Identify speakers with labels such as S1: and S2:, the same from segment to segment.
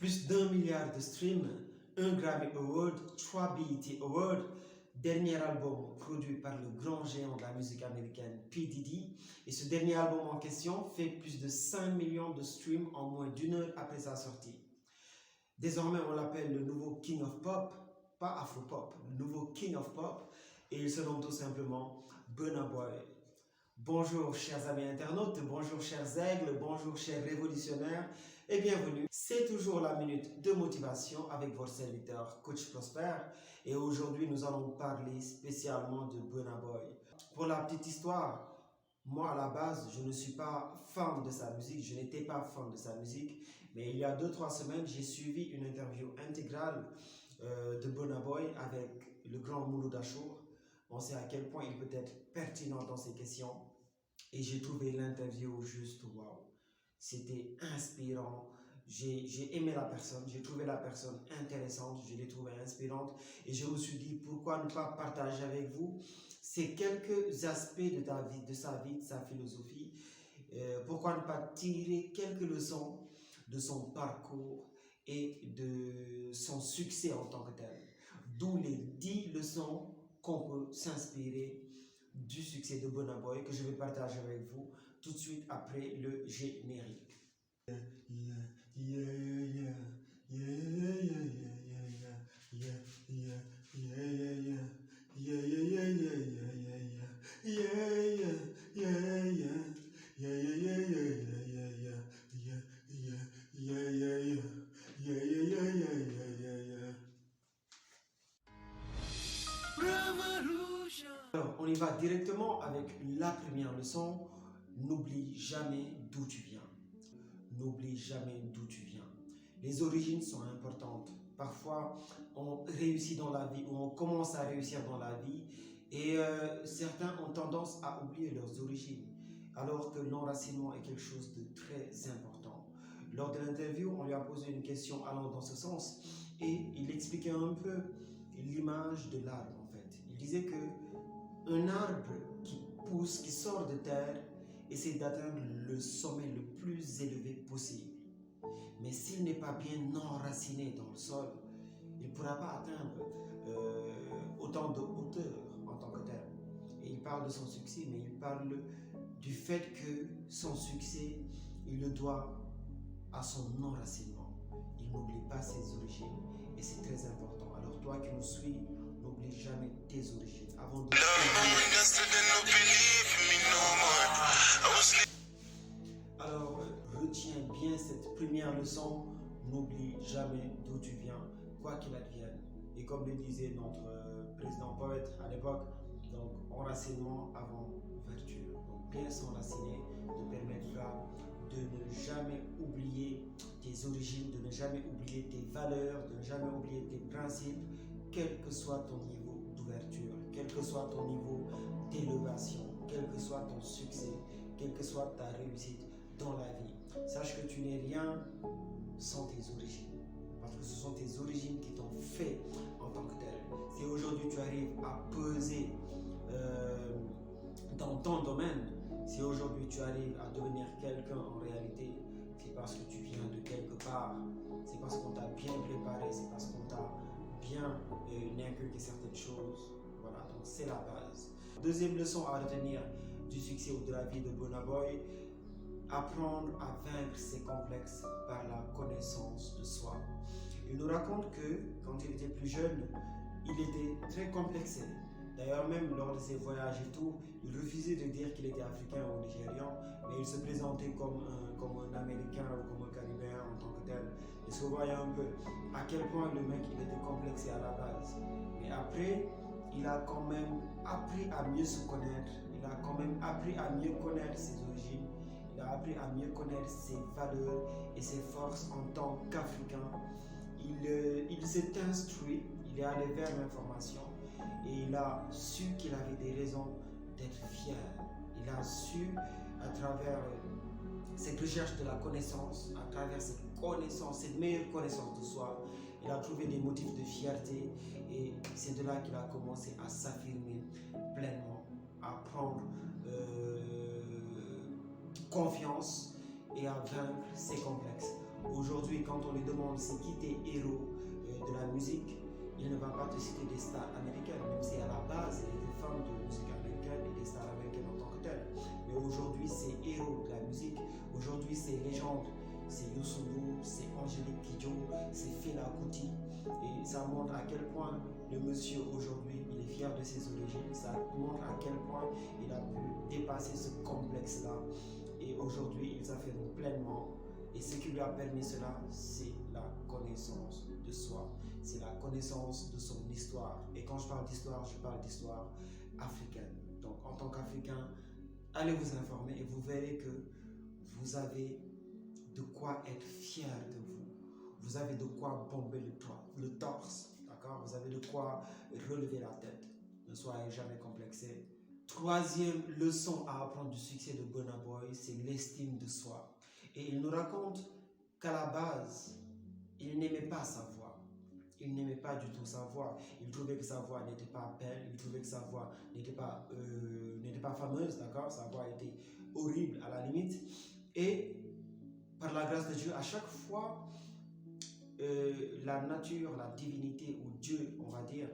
S1: Plus d'1 milliard de streams, un Grammy Award, 3 BET Awards, dernier album produit par le grand géant de la musique américaine P. Diddy. Et ce dernier album en question fait plus de 5 millions de streams en moins d'une heure après sa sortie. Désormais, on l'appelle le nouveau King of Pop, pas Afro-Pop, le nouveau King of Pop, et il se nomme tout simplement Burna Boy. Bonjour chers amis internautes, bonjour chers aigles, bonjour chers révolutionnaires et bienvenue. C'est toujours la minute de motivation avec votre serviteur Coach Prosper et aujourd'hui nous allons parler spécialement de Burna Boy. Pour la petite histoire, moi à la base je ne suis pas fan de sa musique, je n'étais pas fan de sa musique, mais il y a 2-3 semaines j'ai suivi une interview intégrale de Burna Boy avec le grand Mouloud Achour. On sait à quel point il peut être pertinent dans ses questions. Et j'ai trouvé l'interview juste waouh. C'était inspirant. J'ai aimé la personne, j'ai trouvé la personne intéressante, je l'ai trouvée inspirante. Et je me suis dit pourquoi ne pas partager avec vous ces quelques aspects de ta vie, de sa vie, de sa philosophie. Pourquoi ne pas tirer quelques leçons de son parcours et de son succès en tant que tel. D'où les 10 leçons qu'on peut s'inspirer du succès de Burna Boy que je vais partager avec vous tout de suite après le générique. Alors, on y va directement avec la première leçon. N'oublie jamais d'où tu viens. N'oublie jamais d'où tu viens. Les origines sont importantes. Parfois, on réussit dans la vie ou on commence à réussir dans la vie et certains ont tendance à oublier leurs origines alors que l'enracinement est quelque chose de très important. Lors de l'interview, on lui a posé une question allant dans ce sens et il expliquait un peu l'image de l'arbre en fait. Il disait que un arbre qui pousse, qui sort de terre, essaie d'atteindre le sommet le plus élevé possible. Mais s'il n'est pas bien enraciné dans le sol, il ne pourra pas atteindre autant de hauteur en tant que tel. Et il parle de son succès, mais il parle du fait que son succès, il le doit à son enracinement. Il n'oublie pas ses origines et c'est très important. Alors toi qui nous suis, n'oublie jamais tes origines. Avant de... Alors, retiens bien cette première leçon. N'oublie jamais d'où tu viens, quoi qu'il advienne. Et comme le disait notre président poète à l'époque, donc enracinement avant vertu. Donc bien s'enraciner te permettra de ne jamais oublier tes origines, de ne jamais oublier tes valeurs, de ne jamais oublier tes principes, quel que soit ton niveau d'ouverture, quel que soit ton niveau d'élévation, quel que soit ton succès, quelle que soit ta réussite dans la vie. Sache que tu n'es rien sans tes origines. Parce que ce sont tes origines qui t'ont fait en tant que tel. Si aujourd'hui tu arrives à peser dans ton domaine, si aujourd'hui tu arrives à devenir quelqu'un en réalité, c'est parce que tu viens de quelque part, c'est parce qu'on t'a bien préparé, c'est parce qu'on t'a bien inculqué certaines choses. Voilà, donc c'est la base. Deuxième leçon à retenir du succès ou de la vie de Burna Boy, apprendre à vaincre ses complexes par la connaissance de soi. Il nous raconte que quand il était plus jeune, il était très complexé. D'ailleurs, même lors de ses voyages et tout, il refusait de dire qu'il était africain ou nigérian, mais il se présentait comme un Américain ou comme un Caribéen en tant que tel. Et se voyait un peu à quel point le mec il était complexé à la base. Mais après, il a quand même appris à mieux se connaître, il a quand même appris à mieux connaître ses origines, il a appris à mieux connaître ses valeurs et ses forces en tant qu'Africain. Il s'est instruit, il est allé vers l'information et il a su qu'il avait des raisons d'être fier. Il a su, à travers cette recherche de la connaissance, à travers cette connaissance, cette meilleure connaissance de soi, il a trouvé des motifs de fierté et c'est de là qu'il a commencé à s'affirmer pleinement, à prendre confiance et à vaincre ses complexes. Aujourd'hui, quand on lui demande c'est qui tes héros de la musique, il ne va pas te citer des stars américaines, même si à la base, il était fan de musique américaine et des stars américaines en tant que telles. Mais aujourd'hui, c'est héros de la musique. Aujourd'hui, c'est légende. C'est Youssou N'Dour, c'est Angélique Kidjo, c'est Fela Kuti. Et ça montre à quel point le monsieur aujourd'hui, il est fier de ses origines. Ça montre à quel point il a pu dépasser ce complexe-là. Et aujourd'hui, il s'affirme pleinement. Et ce qui lui a permis cela, c'est la connaissance de soi. C'est la connaissance de son histoire. Et quand je parle d'histoire, je parle d'histoire africaine. Donc, en tant qu'Africain, allez vous informer et vous verrez que vous avez de quoi être fier de vous. Vous avez de quoi bomber le torse, d'accord? Vous avez de quoi relever la tête. Ne soyez jamais complexé. Troisième leçon à apprendre du succès de Burna Boy, c'est l'estime de soi. Et il nous raconte qu'à la base, il n'aimait pas sa voix. Il n'aimait pas du tout sa voix. Il trouvait que sa voix n'était pas belle. Il trouvait que sa voix n'était pas fameuse, d'accord? Sa voix était horrible à la limite. Et par la grâce de Dieu, à chaque fois, la nature, la divinité ou Dieu, on va dire,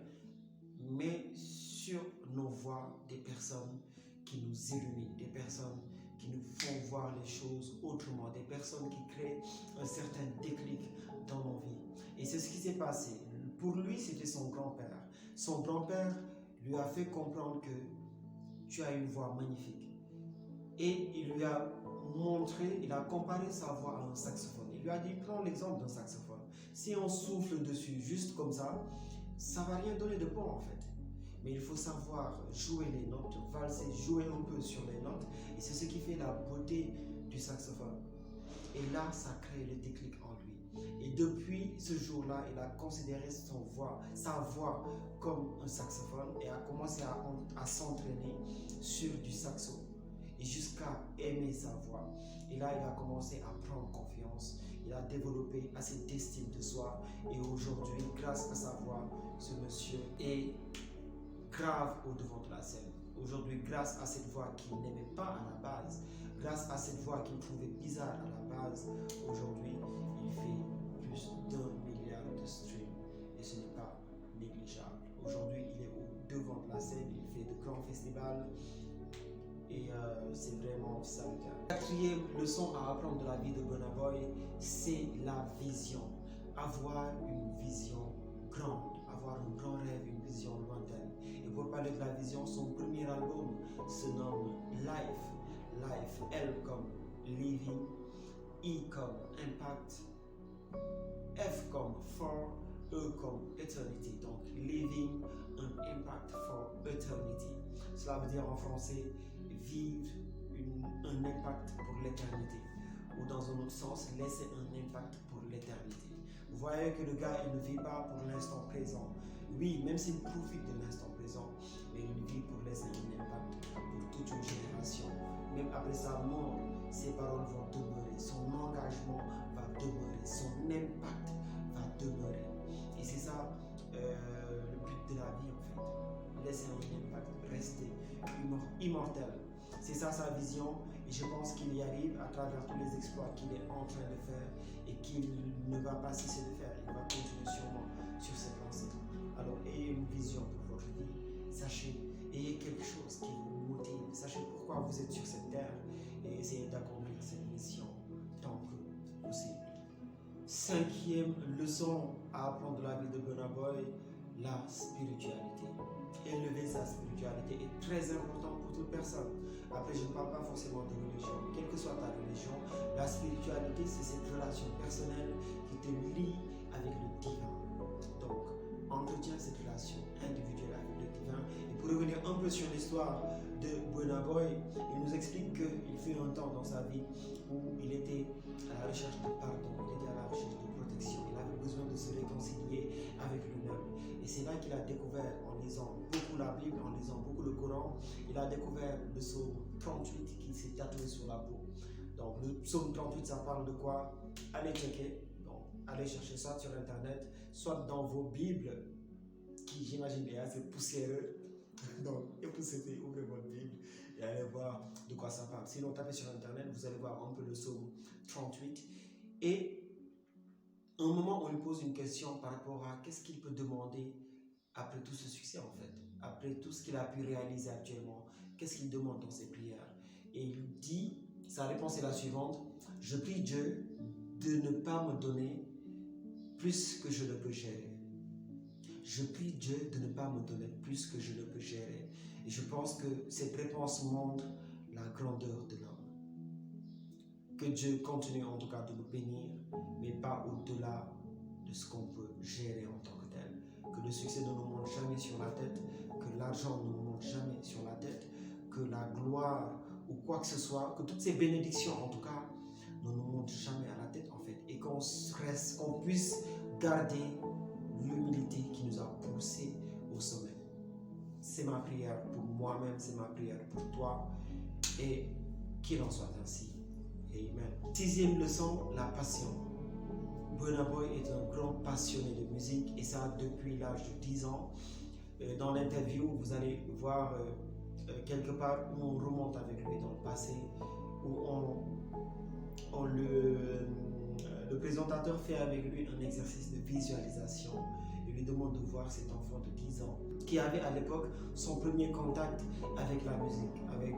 S1: met sur nos voies des personnes qui nous illuminent, des personnes qui nous font voir les choses autrement, des personnes qui créent un certain déclic dans nos vies. Et c'est ce qui s'est passé. Pour lui, c'était son grand-père. Son grand-père lui a fait comprendre que tu as une voix magnifique. Et il lui a montré, il a comparé sa voix à un saxophone. Il lui a dit, prends l'exemple d'un saxophone. Si on souffle dessus juste comme ça ne va rien donner de bon en fait. Mais il faut savoir jouer les notes, valser, jouer un peu sur les notes. Et c'est ce qui fait la beauté du saxophone. Et là, ça crée le déclic en lui. Et depuis ce jour-là, il a considéré sa voix comme un saxophone et a commencé à s'entraîner sur du saxo. Et jusqu'à aimer sa voix. Et là, il a commencé à prendre confiance. Il a développé assez d'estime de soi. Et aujourd'hui, grâce à sa voix, ce monsieur est grave au devant de la scène. Aujourd'hui, grâce à cette voix qu'il n'aimait pas à la base, grâce à cette voix qu'il trouvait bizarre à la base, aujourd'hui, il fait plus d'1 milliard de streams. Et ce n'est pas négligeable. Aujourd'hui, il est au devant de la scène. Il fait de grands festivals. Et c'est vraiment salutaire. Quatrième leçon à apprendre de la vie de Burna Boy, c'est la vision. Avoir une vision grande, avoir un grand rêve, une vision lointaine. Et pour parler de la vision, son premier album se nomme Life. Life, L comme Living, I comme Impact, F comme For, E comme Eternity. Donc, Living an Impact for Eternity. Cela veut dire en français vivre un impact pour l'éternité. Ou dans un autre sens, laisser un impact pour l'éternité. Vous voyez que le gars, il ne vit pas pour l'instant présent. Oui, même s'il profite de l'instant présent, mais il vit pour laisser un impact pour toute une génération. Même après sa mort, ses paroles vont demeurer, son engagement va demeurer, son impact va demeurer. Et c'est ça le but de la vie en fait. Laisser un impact, rester immortel. C'est ça sa vision et je pense qu'il y arrive à travers tous les exploits qu'il est en train de faire et qu'il ne va pas cesser de faire. Il va continuer sûrement sur cette lancée. Alors ayez une vision pour votre vie. Sachez, ayez quelque chose qui vous motive. Sachez pourquoi vous êtes sur cette terre et essayez d'accomplir cette mission tant que possible. Cinquième leçon à apprendre de la vie de Burna Boy, la spiritualité. Élever sa spiritualité est très important pour toute personne. Après, je ne parle pas forcément de religion. Quelle que soit ta religion, la spiritualité, c'est cette relation personnelle qui te lie avec le divin. Donc, entretiens cette relation individuelle avec le divin. Et pour revenir un peu sur l'histoire de Burna Boy, il nous explique qu'il fut un temps dans sa vie où il était à la recherche de pardon, il était à la recherche de protection. Il avait besoin de se réconcilier avec lui-même. Et c'est là qu'il a découvert, en lisant beaucoup la Bible, en lisant beaucoup le Coran, il a découvert le psaume 38 qui s'est tatoué sur la peau. Donc le psaume 38, ça parle de quoi? Allez checker, donc allez chercher ça sur internet, soit dans vos Bibles, qui j'imagine est assez poussiéreux. Donc époussez, ouvrez votre Bible et allez voir de quoi ça parle. Sinon, tapez sur internet, vous allez voir un peu le psaume 38. Et un moment, on lui pose une question par rapport à qu'est-ce qu'il peut demander après tout ce succès en fait, après tout ce qu'il a pu réaliser actuellement, qu'est-ce qu'il demande dans ses prières. Et il dit, sa réponse est la suivante, je prie Dieu de ne pas me donner plus que je ne peux gérer. Je prie Dieu de ne pas me donner plus que je ne peux gérer. Et je pense que cette réponse montre la grandeur de l'homme. Que Dieu continue en tout cas de nous bénir, mais pas au-delà de ce qu'on peut gérer en tant que tel. Que le succès ne nous monte jamais sur la tête, que l'argent ne nous monte jamais sur la tête, que la gloire ou quoi que ce soit, que toutes ces bénédictions en tout cas ne nous montent jamais à la tête en fait, et qu'on puisse garder l'humilité qui nous a poussés au sommet. C'est ma prière pour moi-même, c'est ma prière pour toi, et qu'il en soit ainsi. Amen. 6e leçon, la passion. Burna Boy est un grand passionné de musique, et ça depuis l'âge de 10 ans. Dans l'interview, vous allez voir quelque part où on remonte avec lui dans le passé, où le présentateur fait avec lui un exercice de visualisation et lui demande de voir cet enfant de 10 ans qui avait à l'époque son premier contact avec la musique, avec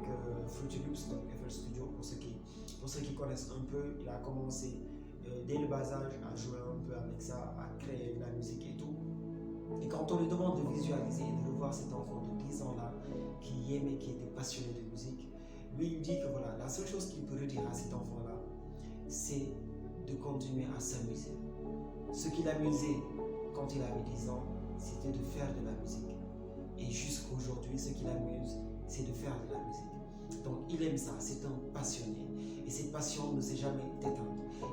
S1: Fruity Loops, donc FL Studio, pour ceux qui connaissent un peu. Il a commencé dès le bas âge à jouer un peu avec ça, à créer de la musique et tout. Et quand on lui demande de visualiser et de revoir cet enfant de 10 ans là, qui aimait, qui était passionné de musique, lui il dit que voilà, la seule chose qu'il peut redire à cet enfant là, c'est de continuer à s'amuser. Ce qui l'amusait quand il avait 10 ans, c'était de faire de la musique. Et jusqu'aujourd'hui, ce qui l'amuse, c'est de faire de la musique. Donc il aime ça, c'est un passionné. Et cette passion ne s'est jamais éteinte.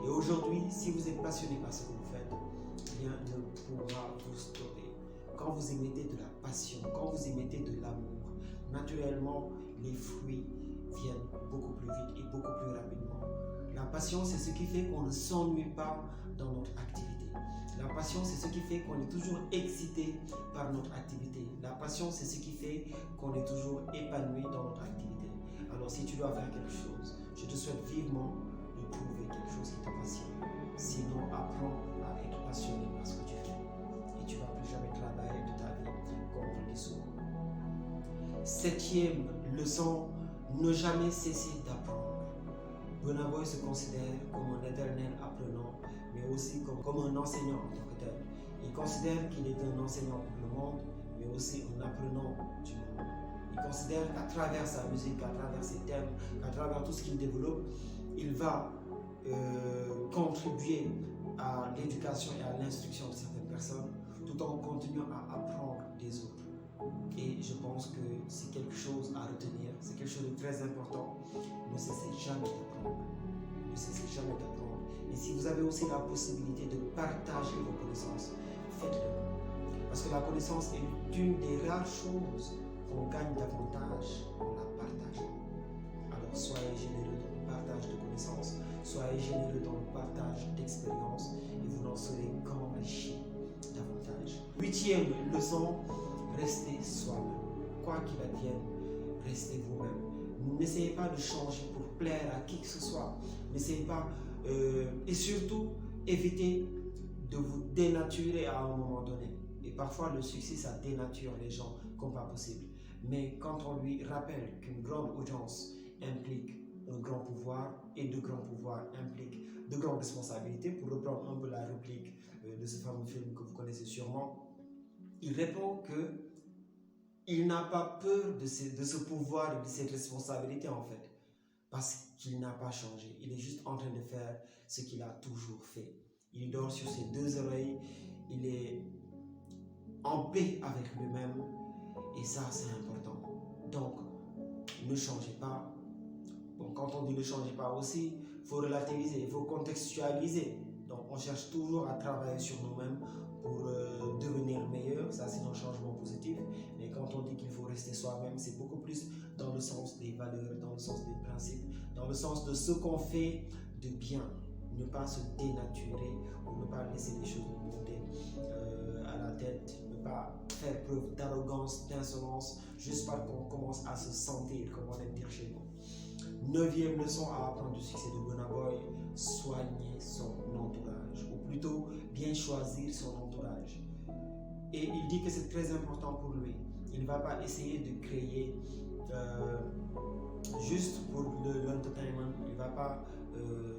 S1: Et aujourd'hui, si vous êtes passionné par ce que vous faites, rien ne pourra vous stopper. Quand vous émettez de la passion, quand vous émettez de l'amour, naturellement, les fruits viennent beaucoup plus vite et beaucoup plus rapidement. La passion, c'est ce qui fait qu'on ne s'ennuie pas dans notre activité. La passion, c'est ce qui fait qu'on est toujours excité par notre activité. La passion, c'est ce qui fait qu'on est toujours épanoui dans notre activité. Alors, si tu dois faire quelque chose, je te souhaite vivement de trouver quelque chose qui te passionne. Sinon, apprends à être passionné par ce que tu fais. Et tu ne vas plus jamais travailler de ta vie, comme on le dit souvent. 7e leçon, ne jamais cesser d'apprendre. Burna Boy se considère comme un éternel apprenant, mais aussi comme un enseignant en tant que tel. Il considère qu'il est un enseignant pour le monde, mais aussi un apprenant du monde. Il considère qu'à travers sa musique, à travers ses thèmes, à travers tout ce qu'il développe, il va contribuer à l'éducation et à l'instruction de certaines personnes, tout en continuant à apprendre des autres. Et je pense que c'est quelque chose à retenir, c'est quelque chose de très important. Ne cessez jamais d'apprendre. Ne cessez jamais d'apprendre. Et si vous avez aussi la possibilité de partager vos connaissances, faites-le. Parce que la connaissance est une des rares choses qu'on gagne davantage en la partageant. Alors soyez généreux dans le partage de connaissances, soyez généreux dans le partage d'expériences, et vous n'en serez qu'enrichi davantage. 8e leçon, restez soi-même. Quoi qu'il advienne, restez vous-même. N'essayez pas de changer pour plaire à qui que ce soit. N'essayez pas, et surtout, évitez de vous dénaturer à un moment donné. Et parfois, le succès, ça dénature les gens comme pas possible. Mais quand on lui rappelle qu'une grande audience implique un grand pouvoir, et de grands pouvoirs impliquent de grandes responsabilités, pour reprendre un peu la réplique de ce fameux film que vous connaissez sûrement, il répond que il n'a pas peur de ce pouvoir et de cette responsabilité en fait, parce qu'il n'a pas changé. Il est juste en train de faire ce qu'il a toujours fait. Il dort sur ses 2 oreilles, il est en paix avec lui-même, et ça c'est important. Donc, ne changez pas. Bon, quand on dit ne changez pas aussi, il faut relativiser, il faut contextualiser. Donc, on cherche toujours à travailler sur nous-mêmes pour devenir meilleur. Ça, c'est un changement positif. Mais quand on dit qu'il faut rester soi-même, c'est beaucoup plus dans le sens des valeurs, dans le sens des principes, dans le sens de ce qu'on fait de bien. Ne pas se dénaturer ou ne pas laisser les choses nous monter à la tête, ne pas faire preuve d'arrogance, d'insolence, juste parce qu'on commence à se sentir, comme on aime dire chez nous. 9e leçon à apprendre du succès de Burna Boy, soigner son entourage, ou plutôt bien choisir son entourage. Et il dit que c'est très important pour lui. Il ne va pas essayer de créer juste pour l'entertainment. Il ne va pas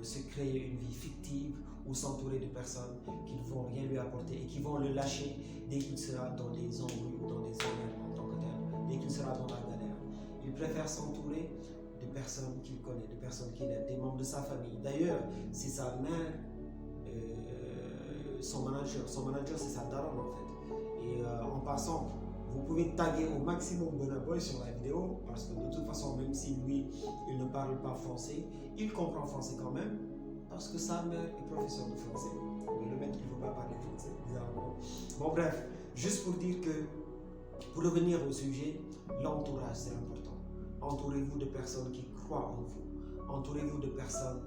S1: se créer une vie fictive ou s'entourer de personnes qui ne vont rien lui apporter et qui vont le lâcher dès qu'il sera dans des embrouilles ou dans des emmerdes en tant que tel, dès qu'il sera dans la galère. Il préfère s'entourer de personnes qu'il connaît, de personnes qu'il aime, des membres de sa famille. D'ailleurs, c'est sa mère, son manager. Son manager, c'est sa daronne en fait. Et en passant, vous pouvez taguer au maximum Burna Boy sur la vidéo, parce que de toute façon, même si lui, il ne parle pas français, il comprend français quand même, parce que sa mère est professeure de français. Mais le mec, il ne veut pas parler français, bizarrement. Bon, bref, juste pour dire que, pour revenir au sujet, l'entourage, c'est important. Entourez-vous de personnes qui croient en vous. Entourez-vous de personnes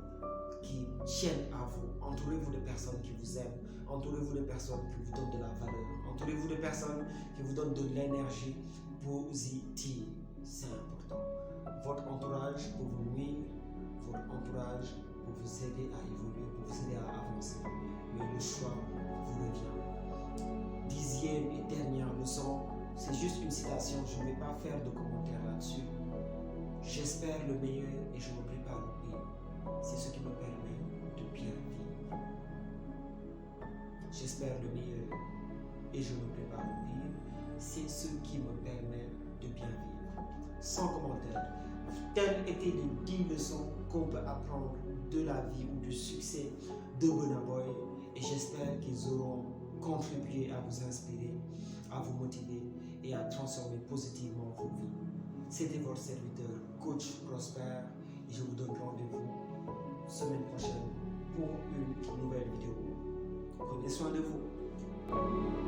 S1: qui tiennent à vous. Entourez-vous de personnes qui vous aiment. Entourez-vous de personnes qui vous donnent de la valeur. Entourez-vous de personnes qui vous donnent de l'énergie positive. C'est important. Votre entourage pour vous nuire, votre entourage pour vous aider à évoluer, pour vous aider à avancer. Mais le choix vous revient. 10e et dernière leçon, c'est juste une citation, je ne vais pas faire de commentaires là-dessus. J'espère le meilleur et je me prépare au pire. C'est ce qui me permet de bien vivre. J'espère le meilleur et je me prépare au pire. C'est ce qui me permet de bien vivre. Sans commentaire. Telles étaient les 10 leçons qu'on peut apprendre de la vie ou du succès de Burna Boy. Et j'espère qu'ils auront contribué à vous inspirer, à vous motiver et à transformer positivement vos vies. C'était votre serviteur, Coach Prosper, et je vous donne rendez-vous semaine prochaine pour une nouvelle vidéo. Prenez soin de vous.